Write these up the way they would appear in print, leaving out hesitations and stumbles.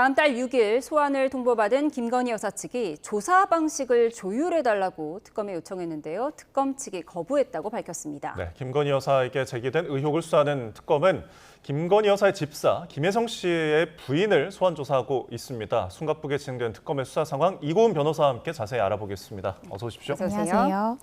다음 달 6일 소환을 통보받은 김건희 여사 측이 조사 방식을 조율해달라고 특검에 요청했는데요. 특검 측이 거부했다고 밝혔습니다. 네, 김건희 여사에게 제기된 의혹을 수사하는 특검은 김건희 여사의 집사 김혜성 씨의 부인을 소환 조사하고 있습니다. 숨가쁘게 진행된 특검의 수사 상황 이고은 변호사와 함께 자세히 알아보겠습니다. 어서 오십시오. 안녕하세요.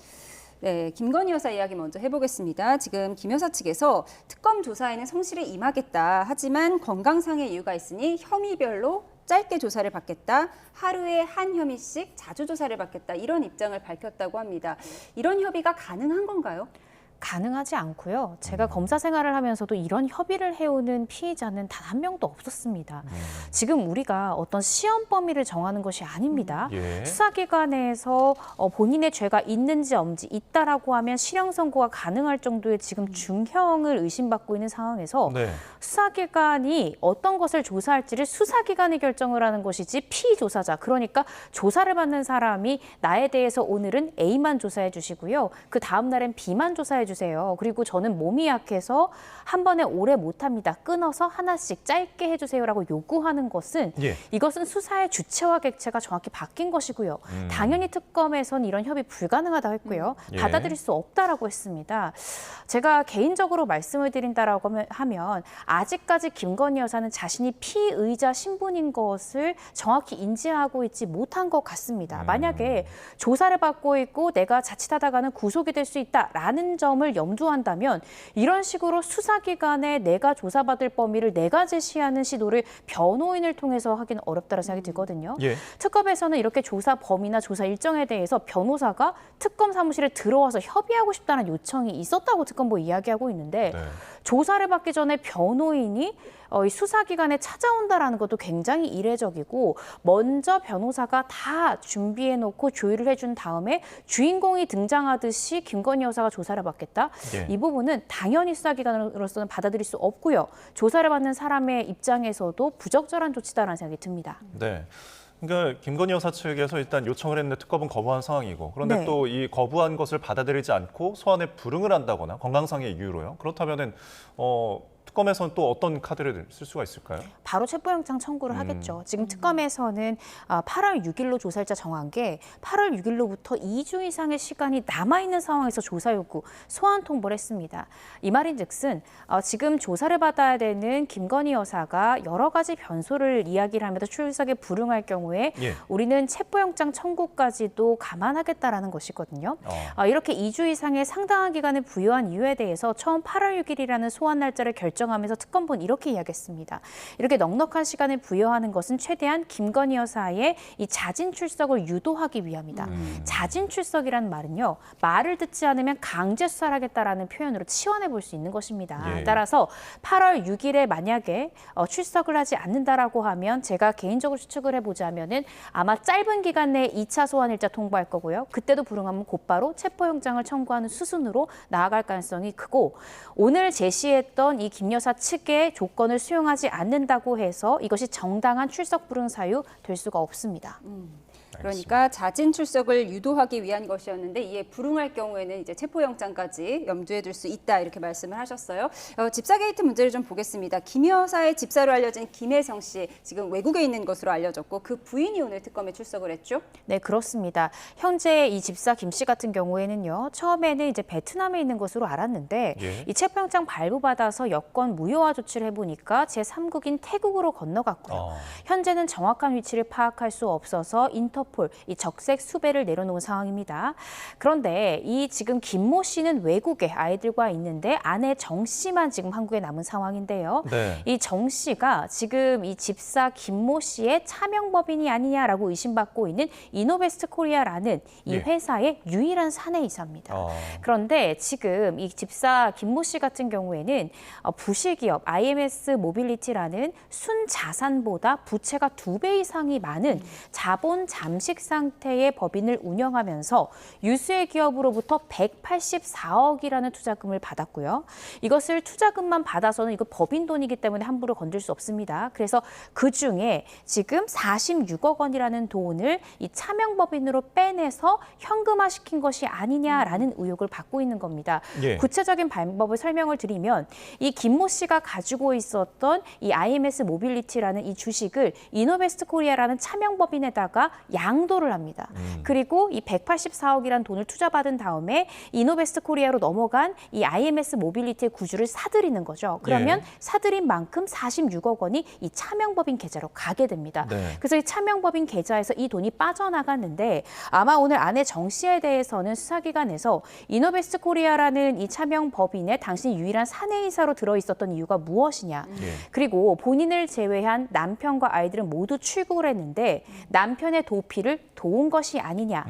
네, 김건희 여사 이야기 먼저 해보겠습니다. 지금 김 여사 측에서 특검 조사에는 성실히 임하겠다. 하지만 건강상의 이유가 있으니 혐의별로 짧게 조사를 받겠다. 하루에 한 혐의씩 자주 조사를 받겠다. 이런 입장을 밝혔다고 합니다. 이런 협의가 가능한 건가요? 가능하지 않고요. 제가 검사 생활을 하면서도 이런 협의를 해오는 피의자는 단 한 명도 없었습니다. 지금 우리가 어떤 시험 범위를 정하는 것이 아닙니다. 수사기관에서 본인의 죄가 있는지 없는지 있다라고 하면 실형 선고가 가능할 정도의 지금 중형을 의심받고 있는 상황에서 수사기관이 어떤 것을 조사할지를 수사기관이 결정을 하는 것이지 피조사자, 그러니까 조사를 받는 사람이 나에 대해서 오늘은 A만 조사해 주시고요. 그 다음 날엔 B만 조사해 주세요. 그리고 저는 몸이 약해서 한 번에 오래 못합니다. 끊어서 하나씩 짧게 해주세요라고 요구하는 것은 이것은 수사의 주체와 객체가 정확히 바뀐 것이고요. 당연히 특검에서는 이런 협의 불가능하다고 했고요. 받아들일 수 없다라고 했습니다. 제가 개인적으로 말씀을 드린다라고 하면 아직까지 김건희 여사는 자신이 피의자 신분인 것을 정확히 인지하고 있지 못한 것 같습니다. 만약에 조사를 받고 있고 내가 자칫하다가는 구속이 될 수 있다라는 점을 염두한다면 이런 식으로 수사기관에 내가 조사받을 범위를 내가 제시하는 시도를 변호인을 통해서 하기는 어렵다는 생각이 들거든요. 특검에서는 이렇게 조사 범위나 조사 일정에 대해서 변호사가 특검 사무실에 들어와서 협의하고 싶다는 요청이 있었다고 특검부 이야기하고 있는데 조사를 받기 전에 변호인이 이 수사기관에 찾아온다라는 것도 굉장히 이례적이고 먼저 변호사가 다 준비해놓고 조율을 해준 다음에 주인공이 등장하듯이 김건희 여사가 조사를 받겠다? 이 부분은 당연히 수사기관으로서는 받아들일 수 없고요. 조사를 받는 사람의 입장에서도 부적절한 조치다라는 생각이 듭니다. 네. 그러니까 김건희 여사 측에서 일단 요청을 했는데 특검은 거부한 상황이고 그런데 또 이 거부한 것을 받아들이지 않고 소환에 불응을 한다거나 건강상의 이유로요. 그렇다면은 특검에서는 또 어떤 카드를 쓸 수가 있을까요? 바로 체포영장 청구를 하겠죠. 지금 특검에서는 8월 6일로 조사일자 정한 게 8월 6일로부터 2주 이상의 시간이 남아있는 상황에서 조사 요구, 소환 통보를 했습니다. 이 말인즉슨 지금 조사를 받아야 되는 김건희 여사가 여러 가지 변소를 이야기를 하면서 출석에 불응할 경우에 우리는 체포영장 청구까지도 감안하겠다라는 것이거든요. 이렇게 2주 이상의 상당한 기간을 부여한 이유에 대해서 처음 8월 6일이라는 소환 날짜를 결정하면서 특검부는 이렇게 이야기했습니다. 이렇게 넉넉한 시간을 부여하는 것은 최대한 김건희 여사의 이 자진 출석을 유도하기 위함이다. 자진 출석이라는 말은요. 말을 듣지 않으면 강제 수사를 하겠다라는 표현으로 치환해 볼 수 있는 것입니다. 따라서 8월 6일에 만약에 출석을 하지 않는다라고 하면 제가 개인적으로 추측을 해보자면은 아마 짧은 기간 내에 2차 소환일자 통보할 거고요. 그때도 불응하면 곧바로 체포영장을 청구하는 수순으로 나아갈 가능성이 크고 오늘 제시했던 이 김 여사 측의 조건을 수용하지 않는다고 해서 이것이 정당한 출석 불응 사유 될 수가 없습니다. 그러니까 자진 출석을 유도하기 위한 것이었는데 이에 불응할 경우에는 이제 체포영장까지 염두에 둘 수 있다 이렇게 말씀을 하셨어요. 집사 게이트 문제를 좀 보겠습니다. 김 여사의 집사로 알려진 김혜성 씨 지금 외국에 있는 것으로 알려졌고 그 부인이 오늘 특검에 출석을 했죠? 네, 그렇습니다. 현재 이 집사 김 씨 같은 경우에는요. 처음에는 이제 베트남에 있는 것으로 알았는데 이 체포영장 발부받아서 여권 무효화 조치를 해보니까 제3국인 태국으로 건너갔고요. 현재는 정확한 위치를 파악할 수 없어서 인터폴 이 적색 수배를 내려놓은 상황입니다. 그런데 이 지금 김모 씨는 외국에 아이들과 있는데 아내 정 씨만 지금 한국에 남은 상황인데요. 이 정 씨가 지금 이 집사 김모 씨의 차명법인이 아니냐라고 의심받고 있는 이노베스트 코리아라는 이 회사의 유일한 사내이사입니다. 그런데 지금 이 집사 김모 씨 같은 경우에는 부실기업 IMS 모빌리티라는 순자산보다 부채가 2배 이상이 많은 자본 잠 잠식 상태의 법인을 운영하면서 유수의 기업으로부터 184억이라는 투자금을 받았고요. 이것을 투자금만 받아서는 이거 법인 돈이기 때문에 함부로 건들 수 없습니다. 그래서 그중에 지금 46억 원이라는 돈을 이 차명법인으로 빼내서 현금화시킨 것이 아니냐라는 의혹을 받고 있는 겁니다. 예. 구체적인 방법을 설명을 드리면 이 김모 씨가 가지고 있었던 이 IMS 모빌리티라는 이 주식을 이노베스트 코리아라는 차명법인에다가 양도를 합니다. 그리고 이 184억이라는 돈을 투자받은 다음에 이노베스트 코리아로 넘어간 이 IMS 모빌리티의 구주를 사들이는 거죠. 그러면 예. 사들인 만큼 46억 원이 이 차명법인 계좌로 가게 됩니다. 네. 그래서 이 차명법인 계좌에서 이 돈이 빠져나갔는데 아마 오늘 아내 정 씨에 대해서는 수사기관에서 이노베스트 코리아라는 이 차명법인에 당신이 유일한 사내이사로 들어있었던 이유가 무엇이냐. 예. 그리고 본인을 제외한 남편과 아이들은 모두 출국을 했는데 남편의 도피를 도운 것이 아니냐.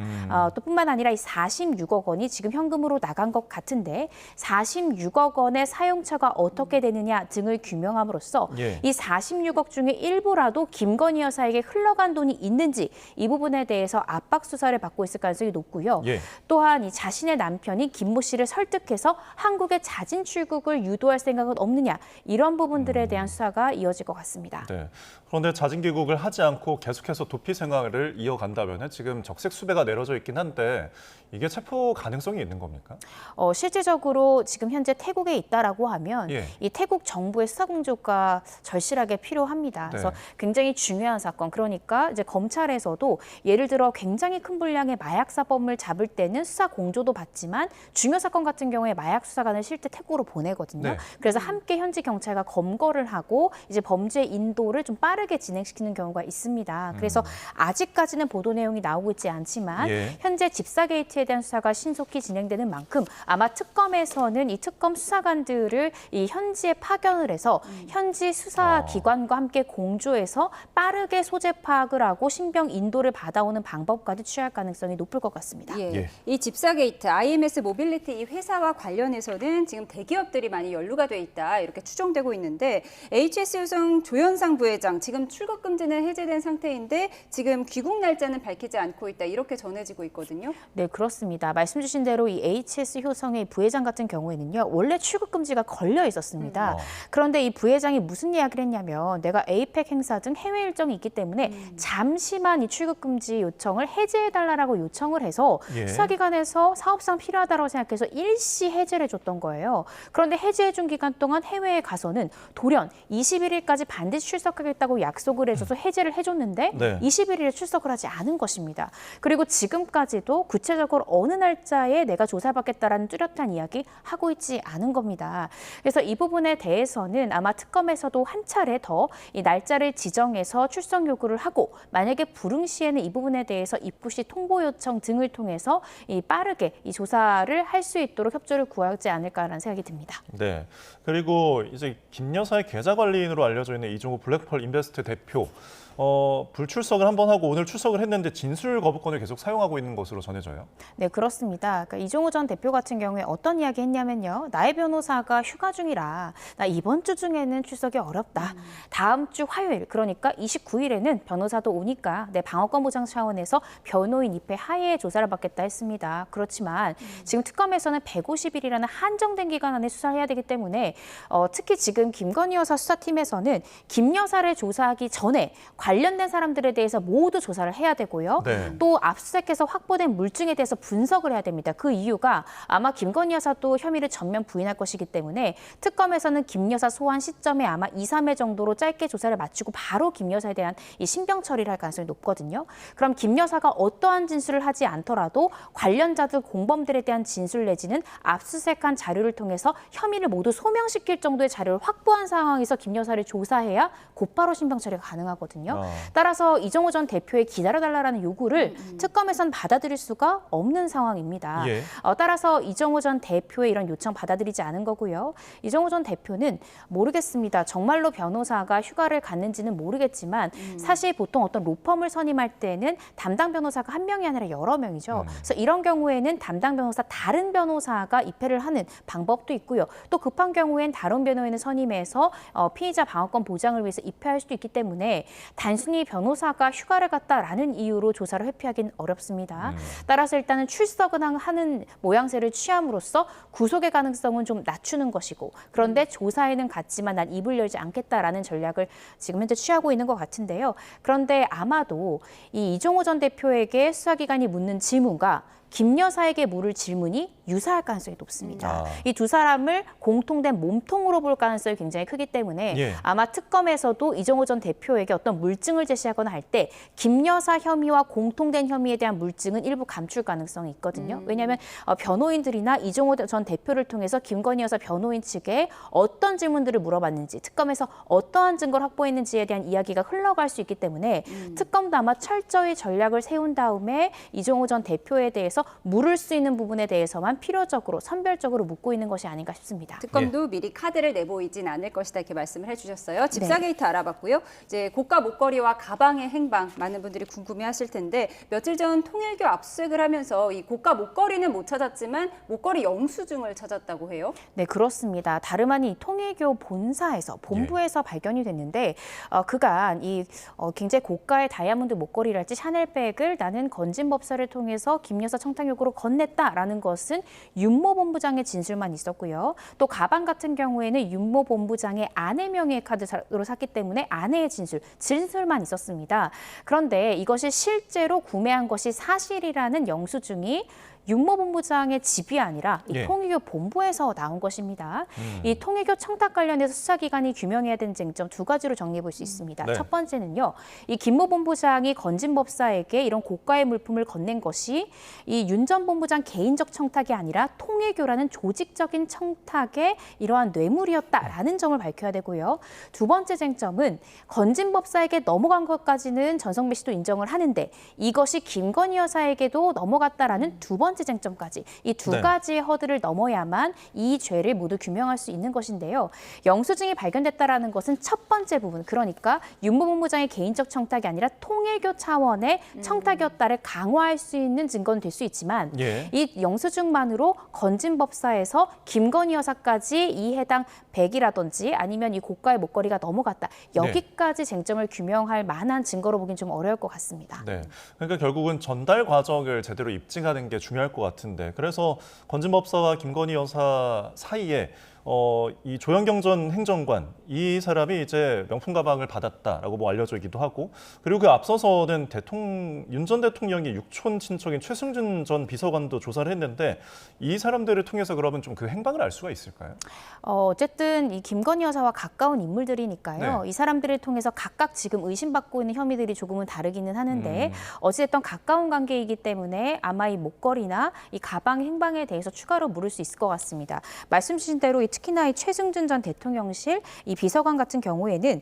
또 뿐만 아니라 이 46억 원이 지금 현금으로 나간 것 같은데 46억 원의 사용처가 어떻게 되느냐 등을 규명함으로써 예. 이 46억 중에 일부라도 김건희 여사에게 흘러간 돈이 있는지 이 부분에 대해서 압박 수사를 받고 있을 가능성이 높고요. 예. 또한 이 자신의 남편이 김모 씨를 설득해서 한국의 자진 출국을 유도할 생각은 없느냐 이런 부분들에 대한 수사가 이어질 것 같습니다. 네. 그런데 자진 귀국을 하지 않고 계속해서 도피 생활을 이어간다면 지금 적색 수배가 내려져 있긴 한데 이게 체포 가능성이 있는 겁니까? 실질적으로 지금 현재 태국에 있다라고 하면 예. 이 태국 정부의 수사 공조가 절실하게 필요합니다. 그래서 네. 굉장히 중요한 사건. 그러니까 이제 검찰에서도 예를 들어 굉장히 큰 분량의 마약 사범을 잡을 때는 수사 공조도 받지만 중요 사건 같은 경우에 마약 수사관을 실제 태국으로 보내거든요. 네. 그래서 함께 현지 경찰과 검거를 하고 이제 범죄 인도를 좀 빠르게 진행시키는 경우가 있습니다. 그래서 아직까지는 보도 내용이 나오고 있지 않지만 예. 현재 집사 게이트에 대한 수사가 신속히 진행되는 만큼 아마 특검에서는 이 특검 수사관들을 이 현지에 파견을 해서 현지 수사기관과 함께 공조해서 빠르게 소재 파악을 하고 신병 인도를 받아오는 방법까지 취할 가능성이 높을 것 같습니다. 예. 예. 이 집사 게이트, IMS 모빌리티 이 회사와 관련해서는 지금 대기업들이 많이 연루가 돼 있다 이렇게 추정되고 있는데 HS 유성 조현상 부회장 지금 출국 금지는 해제된 상태인데 지금 귀국 날짜는 밝히지 않고 있다 이렇게 전해지고 있거든요. 네, 그렇습니다. 말씀 주신 대로 이 HS 효성의 부회장 같은 경우에는요. 원래 출국 금지가 걸려 있었습니다. 그런데 이 부회장이 무슨 이야기를 했냐면 내가 에이펙 행사 등 해외 일정이 있기 때문에 잠시만 이 출국 금지 요청을 해제해달라고 요청을 해서 예. 수사기관에서 사업상 필요하다고 생각해서 일시 해제를 해줬던 거예요. 그런데 해제해준 기간 동안 해외에 가서는 돌연 21일까지 반드시 출석하겠다고 약속을 해줘서 해제를 해줬는데 네. 21일에 출석을 하지 않은 것입니다. 그리고 지금까지도 구체적으로 어느 날짜에 내가 조사받겠다라는 뚜렷한 이야기 하고 있지 않은 겁니다. 그래서 이 부분에 대해서는 아마 특검에서도 한 차례 더 이 날짜를 지정해서 출석 요구를 하고 만약에 불응 시에는 이 부분에 대해서 입국 시 통보 요청 등을 통해서 이 빠르게 이 조사를 할 수 있도록 협조를 구하지 않을까라는 생각이 듭니다. 네. 그리고 이제 김 여사의 계좌 관리인으로 알려져 있는 이종우 블랙펄 인베스트 대표. 불출석을 한번 하고 오늘 출석을 했는데 진술 거부권을 계속 사용하고 있는 것으로 전해져요. 네, 그렇습니다. 그러니까 이종우 전 대표 같은 경우에 어떤 이야기 했냐면요. 나의 변호사가 휴가 중이라 나 이번 주 중에는 출석이 어렵다. 다음 주 화요일, 그러니까 29일에는 변호사도 오니까 내 방어권 보장 차원에서 변호인 입회 하에 조사를 받겠다 했습니다. 그렇지만 지금 특검에서는 150일이라는 한정된 기간 안에 수사를 해야 되기 때문에 특히 지금 김건희 여사 수사팀에서는 김 여사를 조사하기 전에 관련된 사람들에 대해서 모두 조사를 해야 되고요. 네. 또 압수수색해서 확보된 물증에 대해서 분석을 해야 됩니다. 그 이유가 아마 김건희 여사도 혐의를 전면 부인할 것이기 때문에 특검에서는 김 여사 소환 시점에 아마 2, 3회 정도로 짧게 조사를 마치고 바로 김 여사에 대한 이 신병 처리를 할 가능성이 높거든요. 그럼 김 여사가 어떠한 진술을 하지 않더라도 관련자들 공범들에 대한 진술 내지는 압수수색한 자료를 통해서 혐의를 모두 소명시킬 정도의 자료를 확보한 상황에서 김 여사를 조사해야 곧바로 신병 처리가 가능하거든요. 따라서 이종우 전 대표의 기다려달라는 요구를 특검에선 받아들일 수가 없는 상황입니다. 예. 따라서 이종우 전 대표의 이런 요청 받아들이지 않은 거고요. 이종우 전 대표는 모르겠습니다. 정말로 변호사가 휴가를 갔는지는 모르겠지만 사실 보통 어떤 로펌을 선임할 때는 담당 변호사가 한 명이 아니라 여러 명이죠. 그래서 이런 경우에는 담당 변호사 다른 변호사가 입회를 하는 방법도 있고요. 또 급한 경우엔 다른 변호인을 선임해서 피의자 방어권 보장을 위해서 입회할 수도 있기 때문에 단순히 변호사가 휴가를 갔다라는 이유로 조사를 회피하기는 어렵습니다. 따라서 일단은 출석은 하는 모양새를 취함으로써 구속의 가능성은 좀 낮추는 것이고 그런데 조사에는 갔지만 난 입을 열지 않겠다라는 전략을 지금 현재 취하고 있는 것 같은데요. 그런데 아마도 이 이종호 전 대표에게 수사기관이 묻는 질문과 김 여사에게 물을 질문이 유사할 가능성이 높습니다. 이 두 사람을 공통된 몸통으로 볼 가능성이 굉장히 크기 때문에 예. 아마 특검에서도 이종호 전 대표에게 어떤 물증을 제시하거나 할 때 김 여사 혐의와 공통된 혐의에 대한 물증은 일부 감출 가능성이 있거든요. 왜냐하면 변호인들이나 이종호 전 대표를 통해서 김건희 여사 변호인 측에 어떤 질문들을 물어봤는지 특검에서 어떠한 증거를 확보했는지에 대한 이야기가 흘러갈 수 있기 때문에 특검도 아마 철저히 전략을 세운 다음에 이종호 전 대표에 대해서 물을 수 있는 부분에 대해서만 필요적으로 선별적으로 묻고 있는 것이 아닌가 싶습니다. 특검도 미리 카드를 내보이진 않을 것이다 이렇게 말씀을 해주셨어요. 집사 게이트 알아봤고요. 이제 고가 목걸이와 가방의 행방 많은 분들이 궁금해하실 텐데 며칠 전 통일교 압수수색을 하면서 이 고가 목걸이는 못 찾았지만 목걸이 영수증을 찾았다고 해요. 네, 그렇습니다. 다름 아닌 이 통일교 본사에서 본부에서 발견이 됐는데 그간 이 굉장히 고가의 다이아몬드 목걸이랄지 샤넬백을 나는 건진법사를 통해서 김 여사 청탁용으로 건넸다라는 것은 윤모 본부장의 진술만 있었고요. 또 가방 같은 경우에는 윤모 본부장의 아내 명의의 카드로 샀기 때문에 아내의 진술만 있었습니다. 그런데 이것이 실제로 구매한 것이 사실이라는 영수증이 윤모 본부장의 집이 아니라 이 통일교 본부에서 나온 것입니다. 이 통일교 청탁 관련해서 수사기관이 규명해야 되는 쟁점 두 가지로 정리해 볼 수 있습니다. 네. 첫 번째는요. 이 김모 본부장이 건진법사에게 이런 고가의 물품을 건넨 것이 이 윤 전 본부장 개인적 청탁이 아니라 통일교라는 조직적인 청탁의 이러한 뇌물이었다라는 점을 밝혀야 되고요. 두 번째 쟁점은 건진법사에게 넘어간 것까지는 전성배 씨도 인정을 하는데 이것이 김건희 여사에게도 넘어갔다라는 두 번째 쟁점까지 이 두 가지의 허들을 넘어야만 이 죄를 모두 규명할 수 있는 것인데요. 영수증이 발견됐다라는 것은 첫 번째 부분, 그러니까 윤모 본부장의 개인적 청탁이 아니라 통일교 차원의 청탁이었다를 강화할 수 있는 증거는 될 수 있지만 이 영수증만으로 건진법사에서 김건희 여사까지 이 해당 백이라든지 아니면 이 고가의 목걸이가 넘어갔다. 여기까지 쟁점을 규명할 만한 증거로 보기엔 좀 어려울 것 같습니다. 네, 그러니까 결국은 전달 과정을 제대로 입증하는 게 중요할 것 같은데 그래서 건진법사와 김건희 여사 사이에 이 조현경 전 행정관 이 사람이 이제 명품 가방을 받았다라고 뭐 알려져 있기도 하고 그리고 그 앞서서는 윤 전 대통령의 육촌 친척인 최승준 전 비서관도 조사를 했는데 이 사람들을 통해서 그러면 좀 그 행방을 알 수가 있을까요? 어쨌든 이 김건희 여사와 가까운 인물들이니까요. 이 사람들을 통해서 각각 지금 의심받고 있는 혐의들이 조금은 다르기는 하는데 어찌됐든 가까운 관계이기 때문에 아마 이 목걸이나 이 가방 행방에 대해서 추가로 물을 수 있을 것 같습니다. 말씀 주신 대로 특히나 이 최승준 전 대통령실 이 비서관 같은 경우에는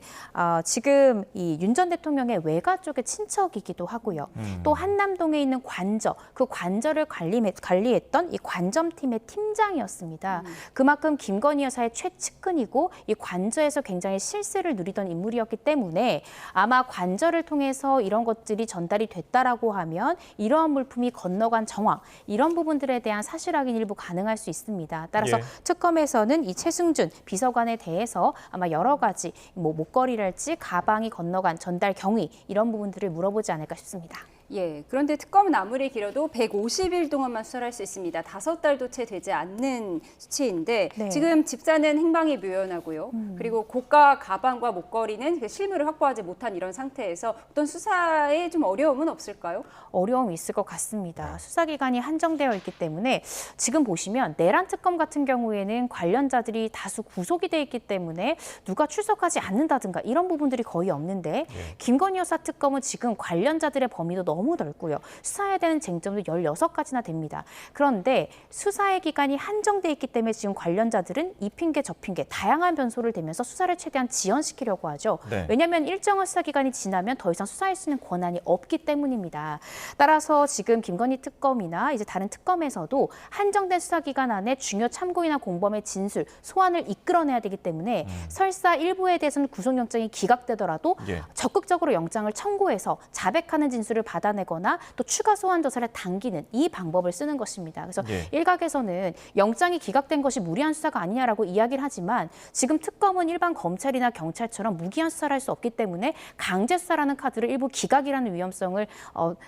지금 이 윤 전 대통령의 외가 쪽의 친척이기도 하고요. 또 한남동에 있는 관저, 그 관저를 관리했던 이 관점팀의 팀장이었습니다. 그만큼 김건희 여사의 최측근이고 이 관저에서 굉장히 실세를 누리던 인물이었기 때문에 아마 관저를 통해서 이런 것들이 전달이 됐다라고 하면 이러한 물품이 건너간 정황, 이런 부분들에 대한 사실 확인 일부 가능할 수 있습니다. 따라서 특검에서는 이 최승준 비서관에 대해서 아마 여러 가지 뭐 목걸이랄지 가방이 건너간 전달 경위 이런 부분들을 물어보지 않을까 싶습니다. 예, 그런데 특검은 아무리 길어도 150일 동안만 수사할 수 있습니다. 5달도 채 되지 않는 수치인데 지금 집사는 행방이 묘연하고요. 그리고 고가 가방과 목걸이는 그 실물을 확보하지 못한 이런 상태에서 어떤 수사에 좀 어려움은 없을까요? 어려움이 있을 것 같습니다. 수사기간이 한정되어 있기 때문에 지금 보시면 내란 특검 같은 경우에는 관련자들이 다수 구속이 돼 있기 때문에 누가 출석하지 않는다든가 이런 부분들이 거의 없는데 김건희 여사 특검은 지금 관련자들의 범위도 너무 넓고요. 수사해야 되는 쟁점도 16가지나 됩니다. 그런데 수사의 기간이 한정돼 있기 때문에 지금 관련자들은 이 핑계 저 핑계 다양한 변소를 대면서 수사를 최대한 지연시키려고 하죠. 왜냐하면 일정한 수사 기간이 지나면 더 이상 수사할 수 있는 권한이 없기 때문입니다. 따라서 지금 김건희 특검이나 이제 다른 특검에서도 한정된 수사 기간 안에 중요 참고인이나 공범의 진술, 소환을 이끌어내야 되기 때문에 설사 일부에 대해서는 구속영장이 기각되더라도 적극적으로 영장을 청구해서 자백하는 진술을 받아 받아내거나 또 추가 소환 조사를 당기는 이 방법을 쓰는 것입니다. 그래서 예. 일각에서는 영장이 기각된 것이 무리한 수사가 아니냐라고 이야기를 하지만 지금 특검은 일반 검찰이나 경찰처럼 무기한 수사를 할 수 없기 때문에 강제 수사라는 카드를 일부 기각이라는 위험성을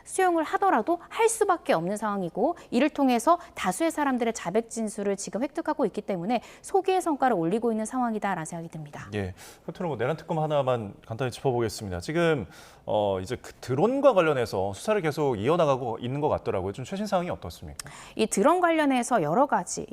수용을 하더라도 할 수밖에 없는 상황이고 이를 통해서 다수의 사람들의 자백 진술을 지금 획득하고 있기 때문에 소기의 성과를 올리고 있는 상황이다라는 생각이 듭니다. 예, 끝으로 뭐 내란 특검 하나만 간단히 짚어보겠습니다. 지금 이제 그 드론과 관련해서 수사를 계속 이어나가고 있는 것 같더라고요. 좀 최신 사항이 어떻습니까? 이 드론 관련해서 여러 가지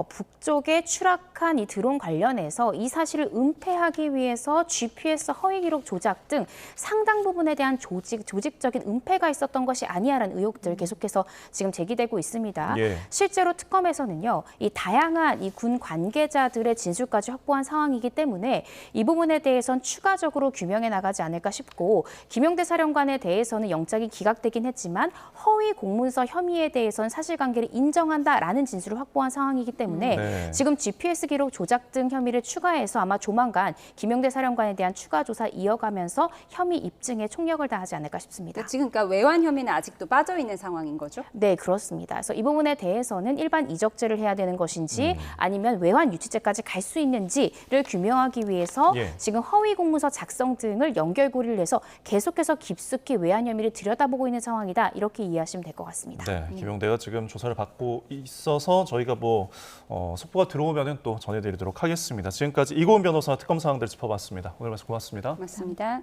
북쪽에 추락한 이 드론 관련해서 이 사실을 은폐하기 위해서 GPS 허위 기록 조작 등 상당 부분에 대한 조직적인 은폐가 있었던 것이 아니야라는 의혹들 계속해서 지금 제기되고 있습니다. 예. 실제로 특검에서는요, 이 다양한 이 군 관계자들의 진술까지 확보한 상황이기 때문에 이 부분에 대해선 추가적으로 규명해 나가지 않을까 싶고 김용대 사령관에 대해서는 영장이 기각되긴 했지만 허위 공문서 혐의에 대해서는 사실관계를 인정한다라는 진술을 확보한 상황이기 때문에 네. 지금 GPS 기록 조작 등 혐의를 추가해서 아마 조만간 김용대 사령관에 대한 추가 조사 이어가면서 혐의 입증에 총력을 다하지 않을까 싶습니다. 지금 그러니까 외환 혐의는 아직도 빠져 있는 상황인 거죠? 네, 그렇습니다. 그래서 이 부분에 대해서는 일반 이적죄를 해야 되는 것인지 아니면 외환 유치죄까지 갈 수 있는지를 규명하기 위해서 예. 지금 허위 공문서 작성 등을 연결고리를 해서 계속해서 깊숙이 외환 혐의를 들여다보고 있는 상황이다. 이렇게 이해하시면 될 것 같습니다. 네, 김용대가 지금 조사를 받고 있어서 저희가 속보가 들어오면은 또 전해드리도록 하겠습니다. 지금까지 이고은 변호사 특검 사항들 짚어봤습니다. 오늘 말씀 고맙습니다. 맞습니다.